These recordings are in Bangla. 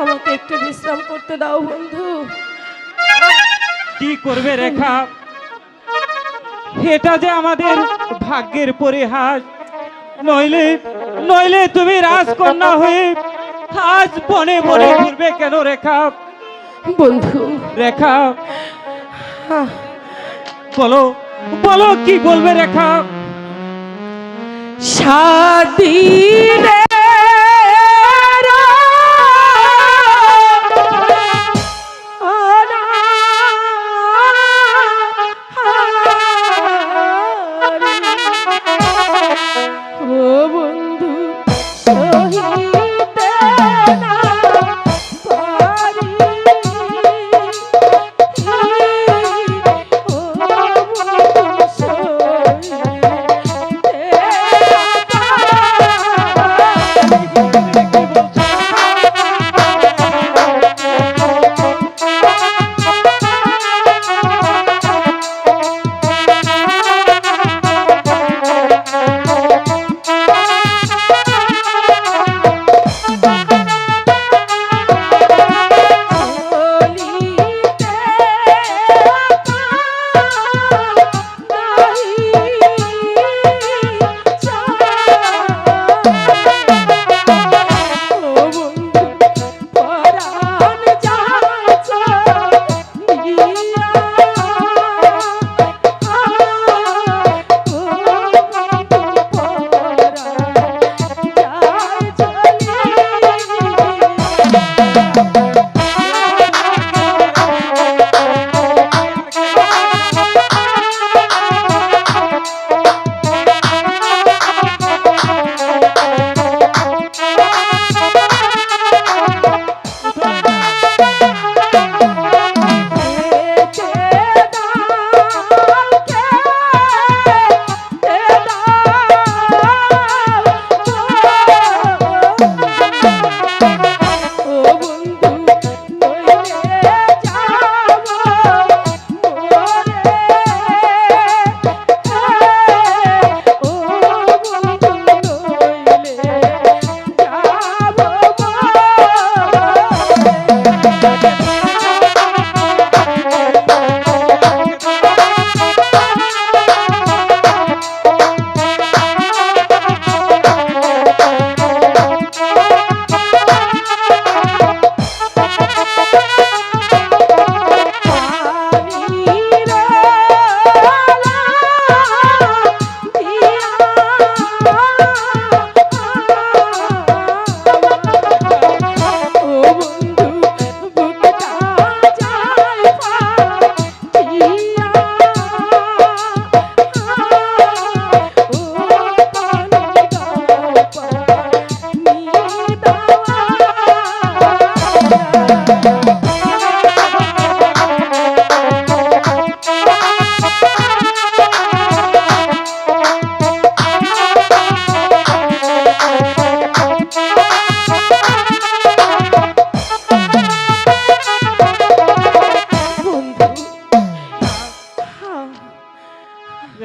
আমাকে একটু বিশ্রাম করতে দাও বন্ধু। কি করবে রেখা, এটা যে আমাদের ভাগ্যের পরিহাস। নইলে নইলে তুমি রাজকন্যা হয়ে আজ বনে বনে ঘুরবে কেন রেখা? বন্ধু রেখা আহ, বলো বলো কি বলবে রেখা? স্বাধীনে ও বন্ধু সহিতে না পারি, ও বন্ধু সহিতে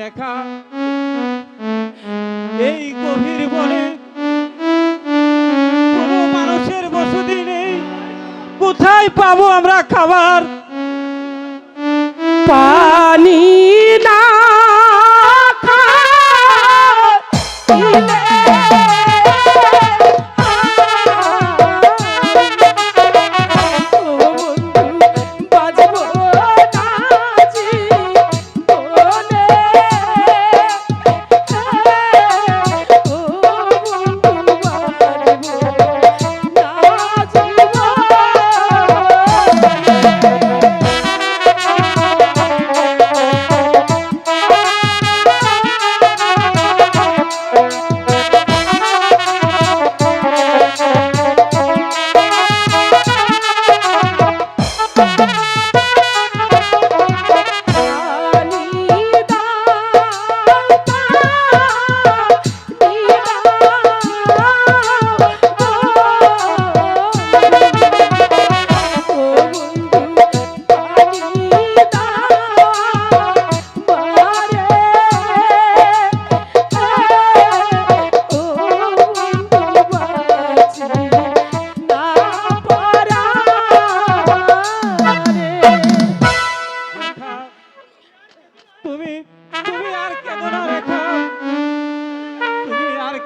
রেখা, এই গভীর বনে কোনো মানুষের বসতি নেই, কোথায় পাবো আমরা খাবার? পানি না খাইলে ও বন্ধু বাজব না জীবনে, ও বন্ধু বাজব না জীবনে।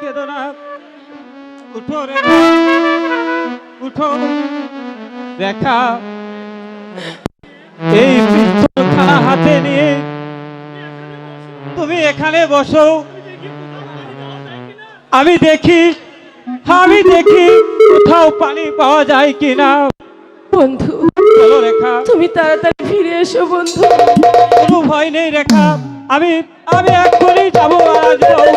কেঁদো না। উঠো রেখা, উঠো রেখা। এই পিস্তলখানা হাতে নিয়ে তুমি এখানে বসো। আমি দেখি কোথাও পানি পাওয়া যায় কিনা। বন্ধু, চলো রেখা, তুমি তাড়াতাড়ি ফিরে এসো বন্ধু। কোনো ভয় নেই রেখা। আমি এক্ষুনি যাবো আর আসবো।